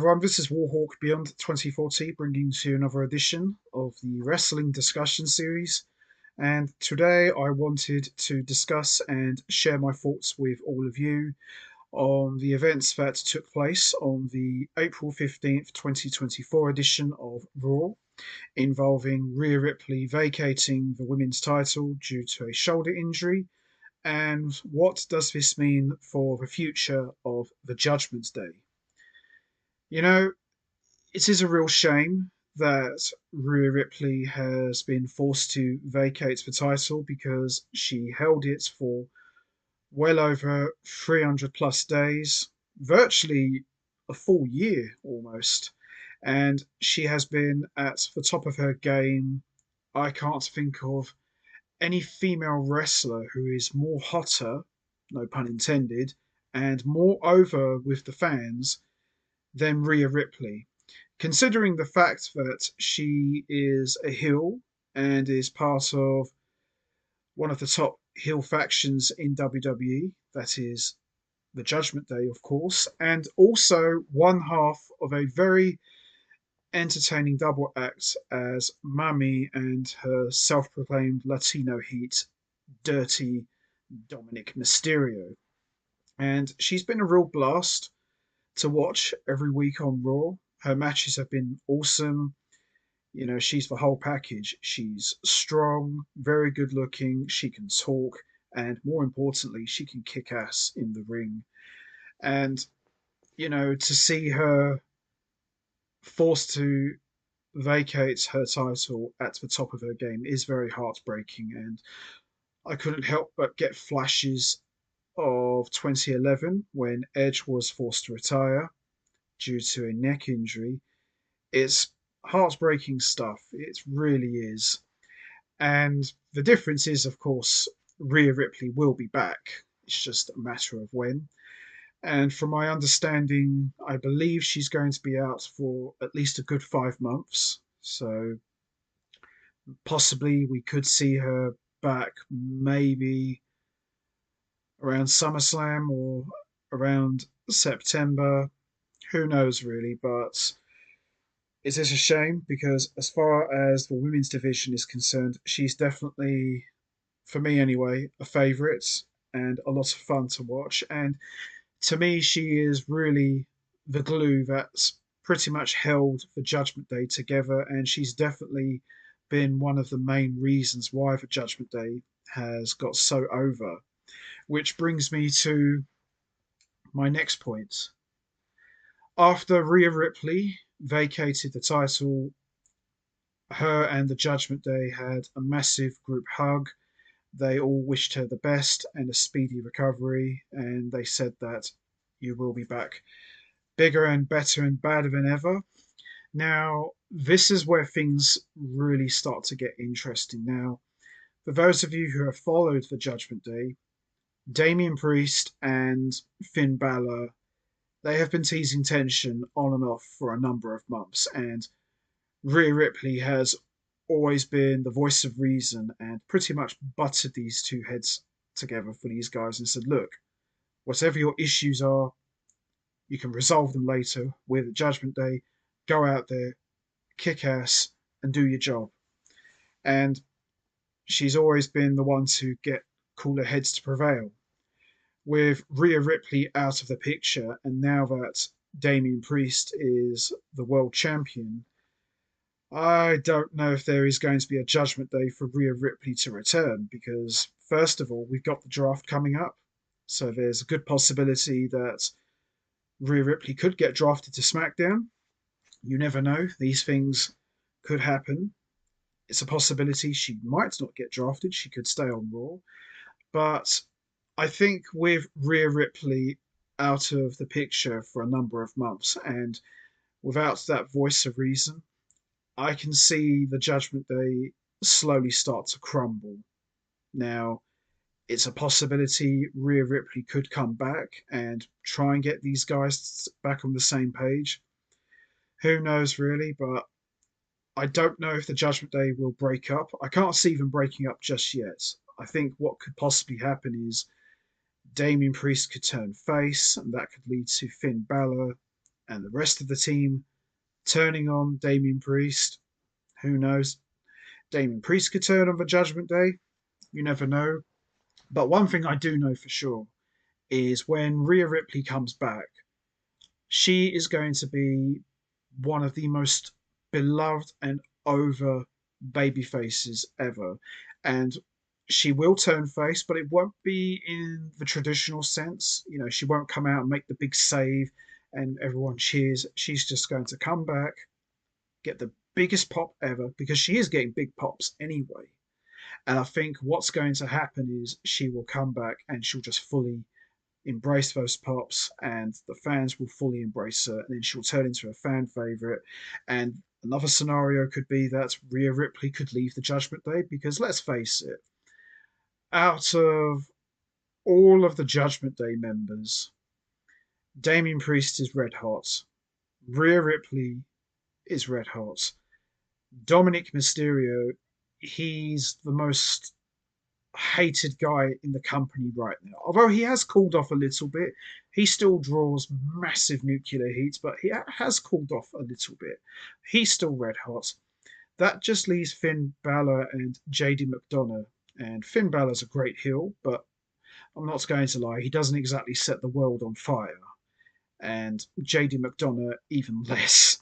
everyone, this is Warhawk Beyond 2040, bringing to you another edition of the Wrestling Discussion Series. And today I wanted to discuss and share my thoughts with all of you on the events that took place on the April 15th, 2024 edition of Raw, involving Rhea Ripley vacating the women's title due to a shoulder injury. And what does this mean for the future of the Judgment Day? You know, it is a real shame that Rhea Ripley has been forced to vacate the title because she held it for well over 300 plus days, virtually a full year almost. And she has been at the top of her game. I can't think of any female wrestler who is more hotter, no pun intended, and more over with the fans than Rhea Ripley, considering the fact that she is a heel and is part of one of the top heel factions in WWE, that is the Judgment Day, of course, and also one half of a very entertaining double act as Mami and her self proclaimed Latino heat, Dirty Dominic Mysterio. And she's been a real blast to watch every week on Raw. Her matches have been awesome. You know, she's the whole package. She's strong, very good looking, she can talk, and more importantly, she can kick ass in the ring. And, to see her forced to vacate her title at the top of her game is very heartbreaking. And I couldn't help but get flashes of 2011 when Edge was forced to retire due to a neck injury. It's heartbreaking stuff. It really is. And the difference is, of course, Rhea Ripley will be back. It's just a matter of when. And from my understanding, I believe she's going to be out for at least a good 5 months. So possibly we could see her back maybe around SummerSlam or around September. Who knows, really? But it is a shame because, as far as the women's division is concerned, she's definitely, for me anyway, a favourite and a lot of fun to watch. And to me, she is really the glue that's pretty much held the Judgment Day together. And she's definitely been one of the main reasons why the Judgment Day has got so over. Which brings me to my next point. After Rhea Ripley vacated the title, her and the Judgment Day had a massive group hug. They all wished her the best and a speedy recovery, and they said that you will be back bigger and better and badder than ever. Now, this is where things really start to get interesting. Now, for those of you who have followed the Judgment Day, Damian Priest and Finn Balor, they have been teasing tension on and off for a number of months, and Rhea Ripley has always been the voice of reason and pretty much butted these two heads together for these guys and said, look, whatever your issues are, you can resolve them later with Judgment Day. Go out there, kick ass, and do your job. And she's always been the one to get cooler heads to prevail. With Rhea Ripley out of the picture, and now that Damian Priest is the world champion, I don't know if there is going to be a Judgment Day for Rhea Ripley to return because, first of all, we've got the draft coming up. So there's a good possibility that Rhea Ripley could get drafted to SmackDown. You never know. These things could happen. It's a possibility she might not get drafted. She could stay on Raw. But I think with Rhea Ripley out of the picture for a number of months and without that voice of reason, I can see the Judgment Day slowly start to crumble. Now, it's a possibility Rhea Ripley could come back and try and get these guys back on the same page. Who knows, really? But I don't know if the Judgment Day will break up. I can't see them breaking up just yet. I think what could possibly happen is Damian Priest could turn face, and that could lead to Finn Balor and the rest of the team turning on Damian Priest. Who knows? Damian Priest could turn on the Judgment Day. You never know. But one thing I do know for sure is when Rhea Ripley comes back, she is going to be one of the most beloved and over baby faces ever. And she will turn face, but it won't be in the traditional sense. You know, she won't come out and make the big save and everyone cheers. She's just going to come back, get the biggest pop ever because she is getting big pops anyway. And I think what's going to happen is she will come back and she'll just fully embrace those pops, and the fans will fully embrace her, and then she'll turn into a fan favorite. And another scenario could be that Rhea Ripley could leave the Judgment Day because let's face it, out of all of the Judgment Day members, Damien Priest is red hot, Rhea Ripley is red hot, Dominic Mysterio, he's the most hated guy in the company right now. Although he has cooled off a little bit, he still draws massive nuclear heat, but he has cooled off a little bit. He's still red hot. That just leaves Finn Balor and JD McDonough. And Finn Balor's a great heel, but I'm not going to lie, he doesn't exactly set the world on fire. And JD McDonough, even less.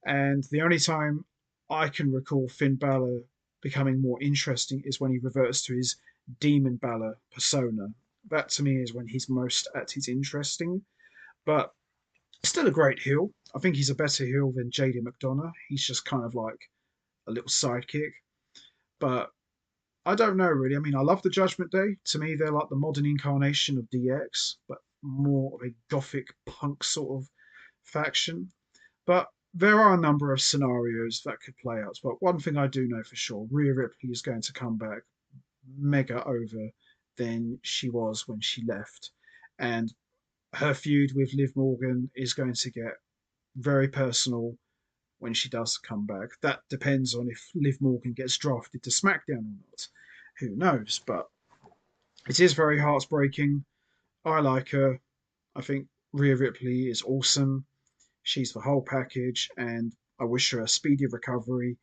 And the only time I can recall Finn Balor becoming more interesting is when he reverts to his Demon Balor persona. That to me is when he's most at his interesting. But still a great heel. I think he's a better heel than JD McDonough. He's just kind of like a little sidekick. But I don't know really. I mean, I love the Judgment Day. To me, they're like the modern incarnation of DX, but more of a gothic punk sort of faction. But there are a number of scenarios that could play out. But one thing I do know for sure, Rhea Ripley is going to come back mega over than she was when she left. And her feud with Liv Morgan is going to get very personal when she does come back. That depends on if Liv Morgan gets drafted to SmackDown or not. Who knows? But it is very heartbreaking. I like her. I think Rhea Ripley is awesome. She's the whole package, and I wish her a speedy recovery.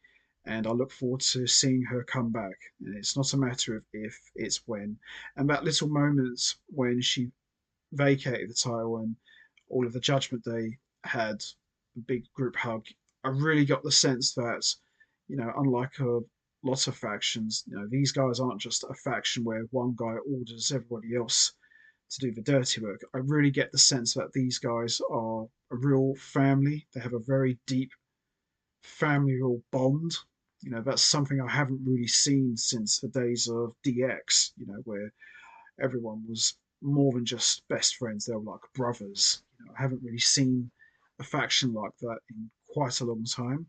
And I look forward to seeing her come back. And it's not a matter of if, it's when. And that little moment when she vacated the title and all of the Judgment Day had a big group hug, I really got the sense that, unlike a lot of factions, these guys aren't just a faction where one guy orders everybody else to do the dirty work. I really get the sense that these guys are a real family. They have a very deep familial bond. That's something I haven't really seen since the days of DX, where everyone was more than just best friends. They were like brothers. I haven't really seen a faction like that in quite a long time.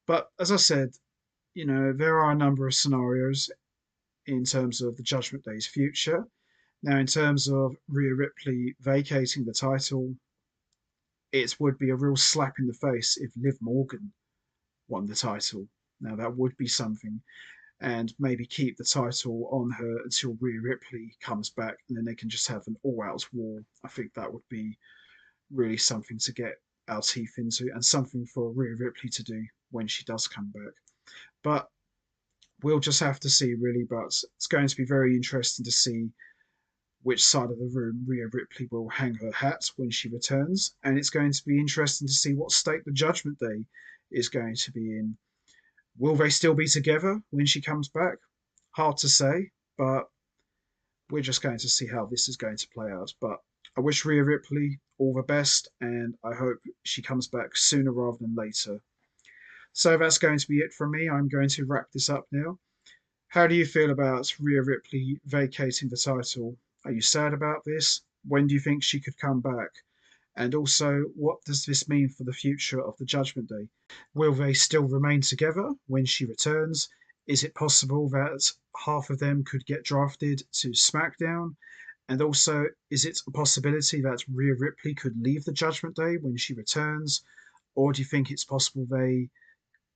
But as I said, there are a number of scenarios in terms of the Judgment Day's future. Now, in terms of Rhea Ripley vacating the title, it would be a real slap in the face if Liv Morgan won the title. Now, that would be something. And maybe keep the title on her until Rhea Ripley comes back, and then they can just have an all-out war. I think that would be really something to get our teeth into, and something for Rhea Ripley to do when she does come back. But we'll just have to see, really. But it's going to be very interesting to see which side of the room Rhea Ripley will hang her hat when she returns. And it's going to be interesting to see what state the Judgment Day is going to be in. Will they still be together when she comes back? Hard to say, but we're just going to see how this is going to play out. But I wish Rhea Ripley all the best, and I hope she comes back sooner rather than later. So that's going to be it from me. I'm going to wrap this up now. How do you feel about Rhea Ripley vacating the title? Are you sad about this? When do you think she could come back? And also, what does this mean for the future of the Judgment Day? Will they still remain together when she returns? Is it possible that half of them could get drafted to SmackDown? And also, is it a possibility that Rhea Ripley could leave the Judgment Day when she returns? Or do you think it's possible they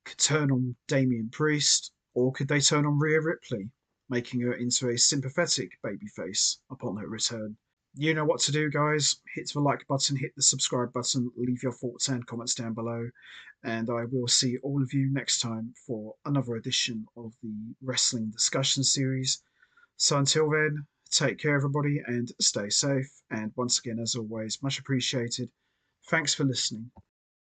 could turn on Damian Priest? Or could they turn on Rhea Ripley, making her into a sympathetic babyface upon her return? You know what to do, guys. Hit the like button, hit the subscribe button, leave your thoughts and comments down below. And I will see all of you next time for another edition of the Wrestling Discussion Series. So until then, take care, everybody, and stay safe. And once again, as always, much appreciated. Thanks for listening.